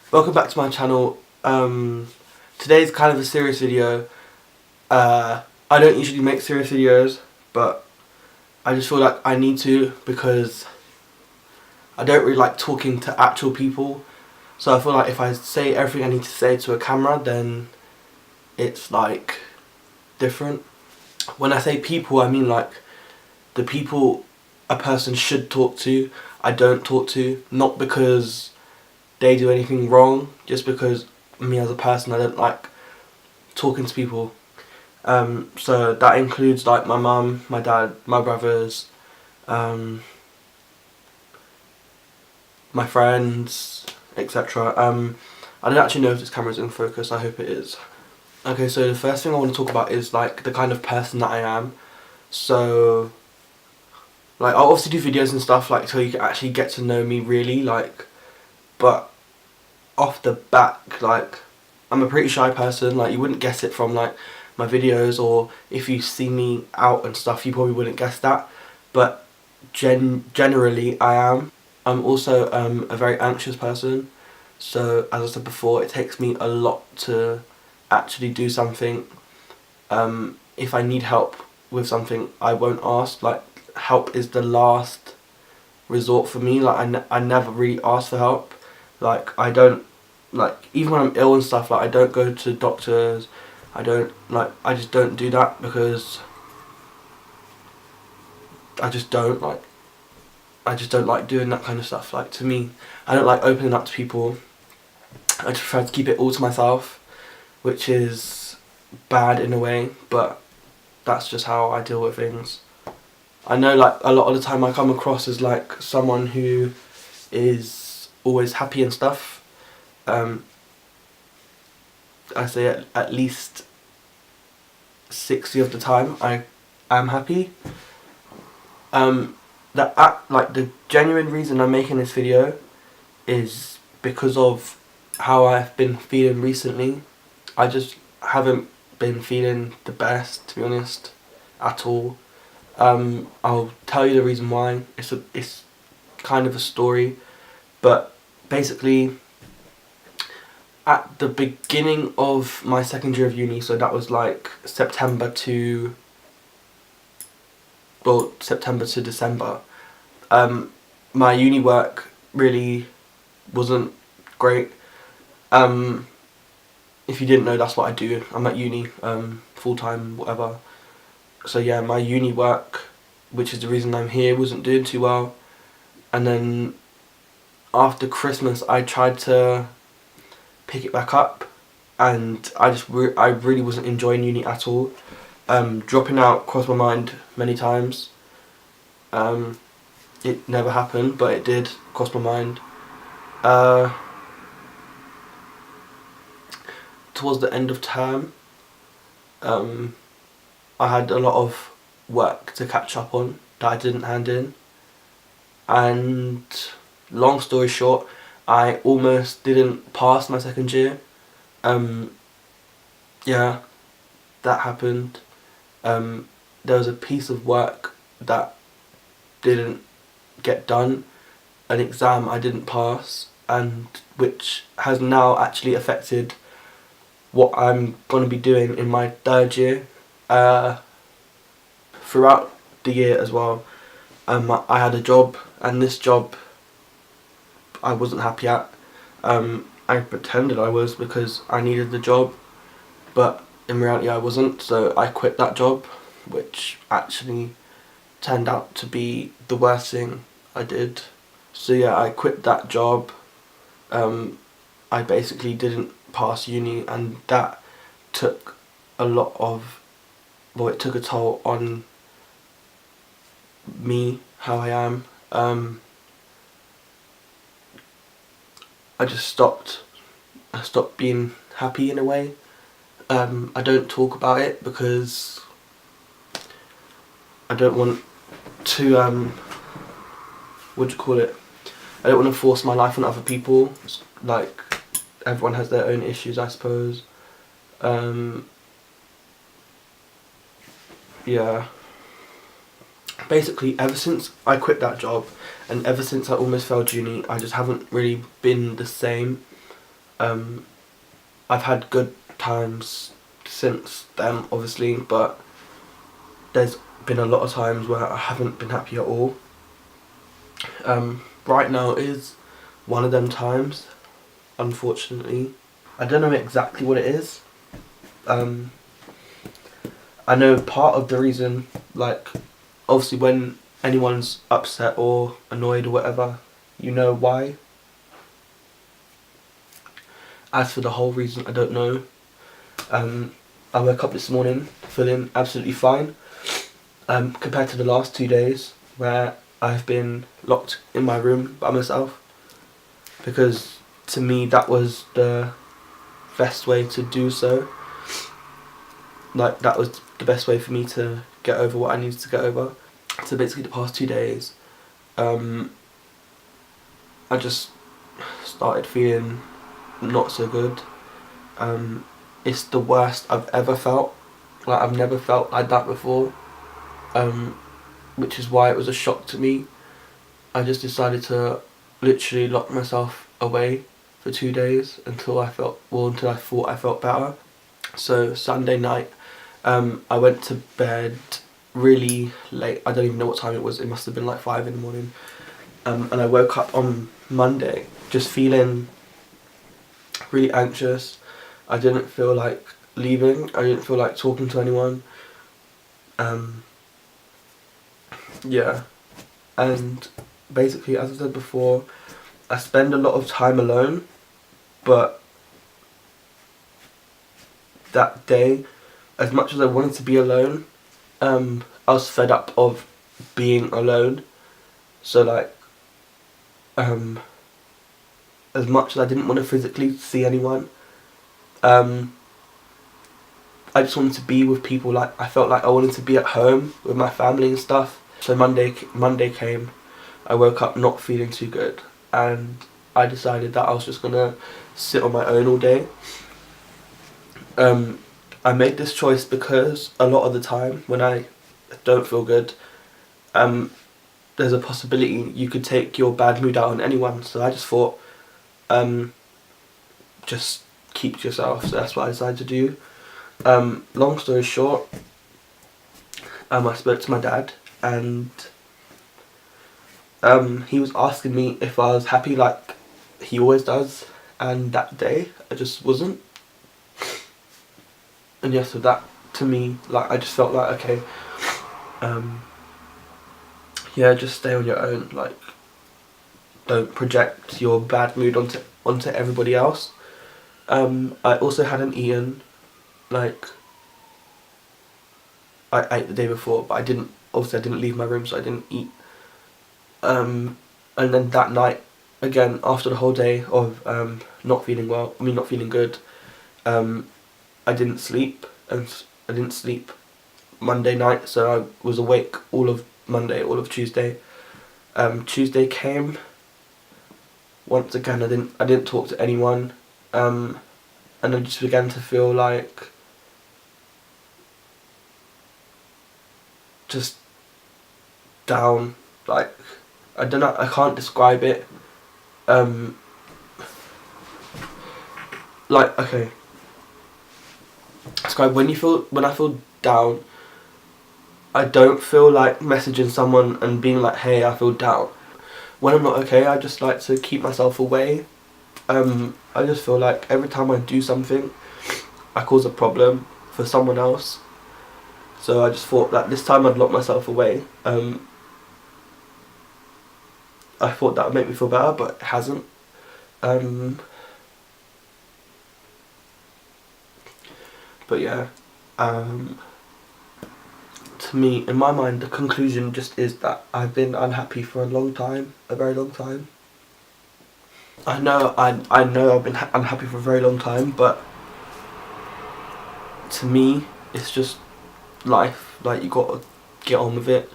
Welcome back to my channel. Today's kind of a serious video. I don't usually make serious videos, but I just feel like I need to because I don't really like talking to actual people. So I feel like if I say everything I need to say to a camera, then it's like different. When I say people, I mean like the people a person should talk to, I don't talk to. Not because they do anything wrong, just because me as a person, I don't like talking to people. So that includes like my mum, my dad, my brothers, my friends, etc. I don't actually know if this camera's in focus, I hope it is. Okay, so the first thing I want to talk about is like the kind of person that I am. So like I'll obviously do videos and stuff like so you can actually get to know me really, like, but off the back, like, I'm a pretty shy person. Like, you wouldn't guess it from like my videos, or if you see me out and stuff, you probably wouldn't guess that. But generally, I am. I'm also a very anxious person. So as I said before, it takes me a lot to actually do something. If I need help with something, I won't ask. Like, help is the last resort for me. Like, I never really ask for help. Like, I don't, like, even when I'm ill and stuff, like, I don't go to doctors. I don't, like, I just don't do that because I just don't, like, I just don't like doing that kind of stuff. Like, to me, I don't like opening up to people. I just prefer to keep it all to myself, which is bad in a way, but that's just how I deal with things. I know, like, a lot of the time I come across as like someone who is always happy and stuff. I say at least 60 of the time I am happy. Like, the genuine reason I'm making this video is because of how I've been feeling recently. I just haven't been feeling the best, to be honest, at all. I'll tell you the reason why. It's kind of a story, but basically, at the beginning of my second year of uni, so that was like September to December, my uni work really wasn't great. If you didn't know, that's what I do. I'm at uni, full time, whatever. So yeah, my uni work, which is the reason I'm here, wasn't doing too well. And then after Christmas, I tried to pick it back up, and I really wasn't enjoying uni at all. Dropping out crossed my mind many times. It never happened, but it did cross my mind. Towards the end of term, I had a lot of work to catch up on that I didn't hand in, and long story short, I almost didn't pass my second year. Yeah, that happened. There was a piece of work that didn't get done, an exam I didn't pass, and which has now actually affected what I'm going to be doing in my third year. Throughout the year as well, I had a job, and this job I wasn't happy at. I pretended I was because I needed the job, but in reality I wasn't, so I quit that job, which actually turned out to be the worst thing I did. So yeah, I quit that job. I basically didn't pass uni, and that took a lot of, well, it took a toll on me, how I am. I stopped being happy in a way. I don't talk about it because I don't want to, what do you call it? I don't want to force my life on other people. Like, everyone has their own issues, I suppose. Yeah. Basically, ever since I quit that job, and ever since I almost failed uni, I just haven't really been the same. I've had good times since then, obviously, but there's been a lot of times where I haven't been happy at all. Right now is one of them times, unfortunately. I don't know exactly what it is. I know part of the reason, like, obviously when anyone's upset or annoyed or whatever, you know why. As for the whole reason, I don't know. I woke up this morning feeling absolutely fine, compared to the last 2 days where I've been locked in my room by myself, because to me that was the best way to do so. Like, that was the best way for me to get over what I needed to get over. So basically the past 2 days, I just started feeling not so good. It's the worst I've ever felt. Like, I've never felt like that before, which is why it was a shock to me. I just decided to literally lock myself away for 2 days until I thought I felt better. So Sunday night, I went to bed really late. I don't even know what time it was. It must have been like 5 in the morning. And I woke up on Monday just feeling really anxious. I didn't feel like leaving. I didn't feel like talking to anyone. Yeah. And basically, as I said before, I spend a lot of time alone, but that day, as much as I wanted to be alone, I was fed up of being alone. So like, as much as I didn't want to physically see anyone, I just wanted to be with people. Like, I felt like I wanted to be at home with my family and stuff. So Monday came, I woke up not feeling too good, and I decided that I was just gonna sit on my own all day. I made this choice because a lot of the time when I don't feel good, there's a possibility you could take your bad mood out on anyone. So I just thought, just keep to yourself. So that's what I decided to do. Long story short, I spoke to my dad, and he was asking me if I was happy like he always does, and that day I just wasn't. And yes, so that, to me, like, I just felt like, okay, yeah, just stay on your own. Like, don't project your bad mood onto everybody else. I also hadn't eaten. Like, I ate the day before, but I didn't leave my room, so I didn't eat. And then that night, again, after the whole day of not feeling good, I didn't sleep, and I didn't sleep Monday night, so I was awake all of Monday, all of Tuesday. Tuesday came. Once again, I didn't talk to anyone, and I just began to feel like just down. Like, I don't know, I can't describe it. Like, okay, describe when I feel down. I don't feel like messaging someone and being like, hey, I feel down. When I'm not okay, I just like to keep myself away. I just feel like every time I do something, I cause a problem for someone else. So I just thought that this time I'd lock myself away. I thought that would make me feel better, but it hasn't. But yeah, to me, in my mind, the conclusion just is that I've been unhappy for a long time, a very long time. I know I've been unhappy for a very long time, but to me, it's just life. Like, you gotta get on with it.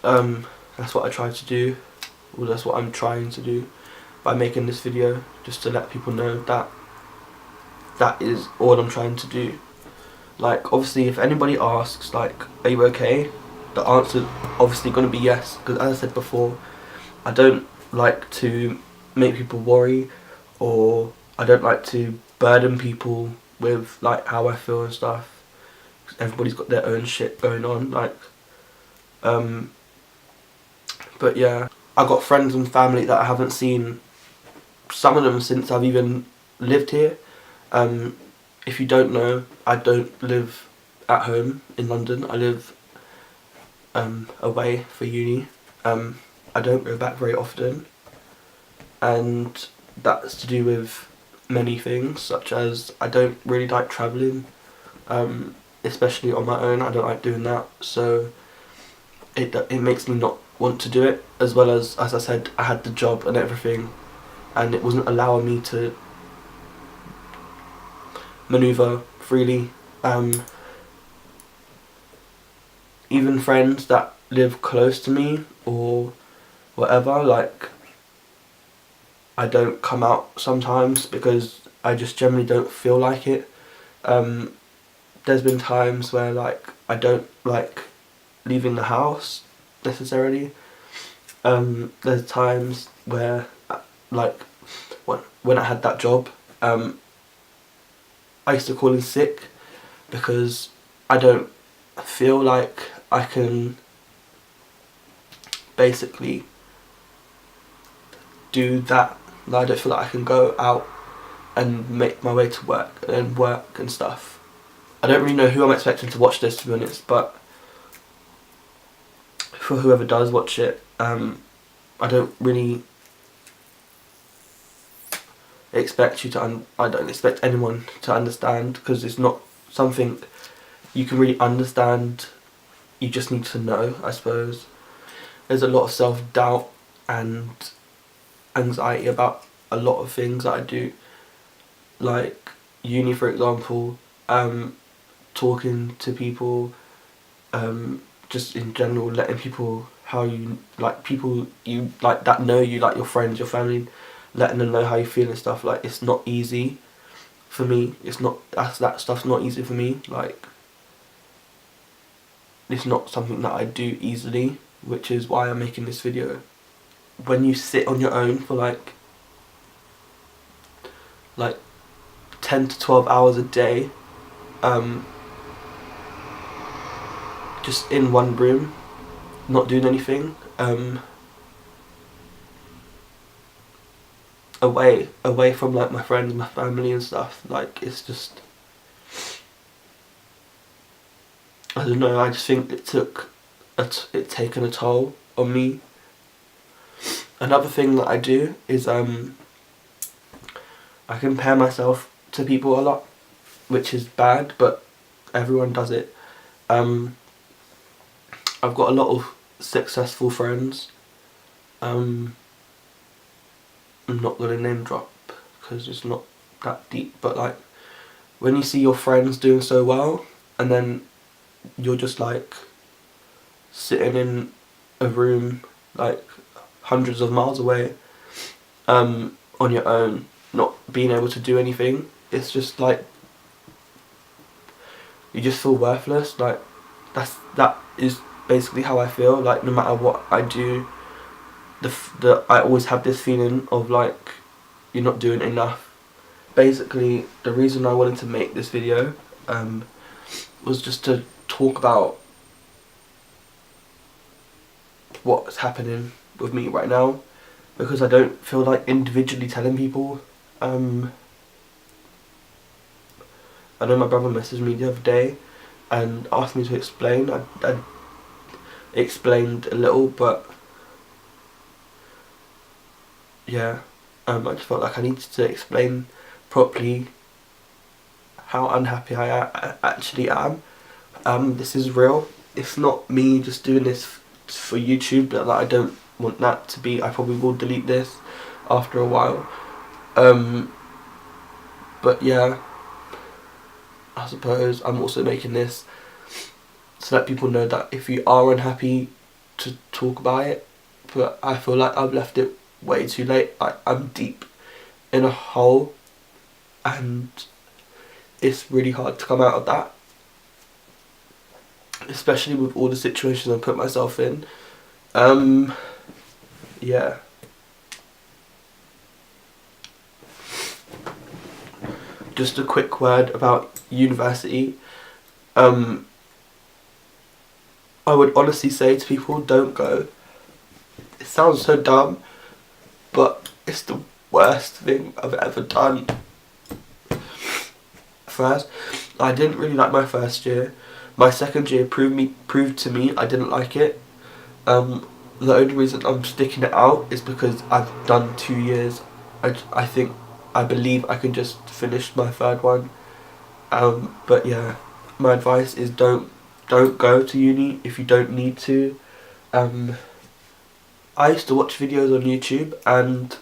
That's what I try to do. Well, that's what I'm trying to do by making this video, just to let people know that that is all I'm trying to do. Like, obviously, if anybody asks, like, are you okay? The answer's obviously going to be yes, because as I said before, I don't like to make people worry or I don't like to burden people with like how I feel and stuff. 'Cause everybody's got their own shit going on, like, but yeah, I got friends and family that I haven't seen, some of them since I've even lived here. If you don't know, I don't live at home in London. I live away for uni. I don't go back very often, and that's to do with many things, such as I don't really like travelling, especially on my own. I don't like doing that, so it makes me not want to do it. As well as I said, I had the job and everything, and it wasn't allowing me to manoeuvre freely. Even friends that live close to me or whatever, like, I don't come out sometimes because I just generally don't feel like it. There's been times where like I don't like leaving the house necessarily. There's times where like when I had that job, I used to call in sick because I don't feel like I can basically do that. I don't feel like I can go out and make my way to work and work and stuff. I don't really know who I'm expecting to watch this, to be honest, but for whoever does watch it, I don't really expect you to I don't expect anyone to understand, because it's not something you can really understand. You just need to know, I suppose. There's a lot of self-doubt and anxiety about a lot of things that I do, like uni, for example, talking to people, just in general, letting people, how you like people you like that know you, like your friends, your family, letting them know how you feel and stuff. Like, it's not easy for me. It's not, that stuff's not easy for me. Like, it's not something that I do easily, which is why I'm making this video. When you sit on your own for like 10 to 12 hours a day, just in one room, not doing anything, away from like my friends, my family and stuff, like, it's just, I don't know, I just think it took it's taken a toll on me. Another thing that I do is I compare myself to people a lot, which is bad, but everyone does it. I've got a lot of successful friends. I'm not gonna name drop because it's not that deep, but like, when you see your friends doing so well and then you're just like sitting in a room like hundreds of miles away, on your own, not being able to do anything, it's just like, you just feel worthless. Like, that is basically how I feel. Like, no matter what I do, I always have this feeling of like, you're not doing enough. Basically, the reason I wanted to make this video was just to talk about what's happening with me right now, because I don't feel like individually telling people. I know my brother messaged me the other day and asked me to explain. I explained a little, but yeah, I just felt like I needed to explain properly how unhappy I actually am. This is real. It's not me just doing this for YouTube, but like, I don't want that to be. I probably will delete this after a while. But yeah, I suppose I'm also making this to let people know that if you are unhappy, to talk about it. But I feel like I've left it way too late. I'm deep in a hole, and it's really hard to come out of that, especially with all the situations I put myself in. Yeah. just a quick word about university. I would honestly say to people, don't go. It sounds so dumb, but it's the worst thing I've ever done. First, I didn't really like my first year. My second year proved to me I didn't like it. The only reason I'm sticking it out is because I've done 2 years. I believe I can just finish my third one. But yeah, my advice is don't go to uni if you don't need to. I used to watch videos on YouTube and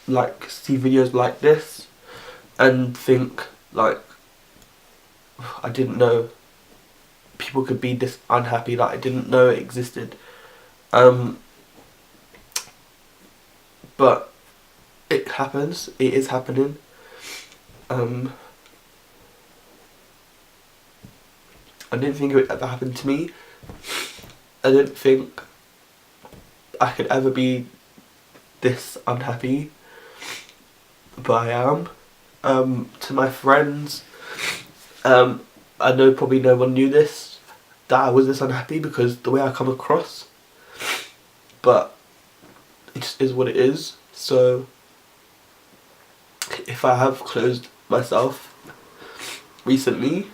like see videos like this and think like, I didn't know people could be this unhappy, like I didn't know it existed. But it happens, it is happening. I didn't think it would ever happen to me. I didn't think I could ever be this unhappy, but I am. To my friends, I know probably no one knew this, that I was this unhappy because the way I come across, but it just is what it is. So if I have closed myself recently,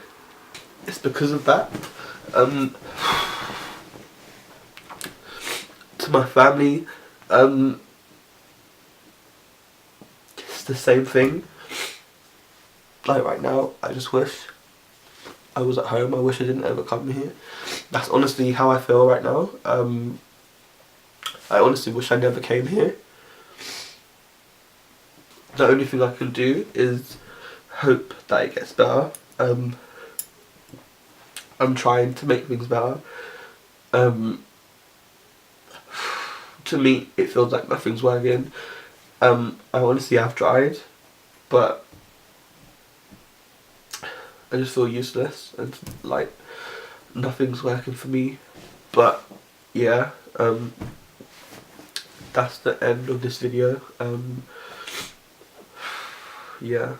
it's because of that. To my family, it's the same thing. Like right now, I just wish I was at home. I wish I didn't ever come here. That's honestly how I feel right now. I honestly wish I never came here. The only thing I can do is hope that it gets better. I'm trying to make things better. To me, it feels like nothing's working. I honestly have tried, but I just feel useless and like nothing's working for me. But yeah, that's the end of this video. Yeah.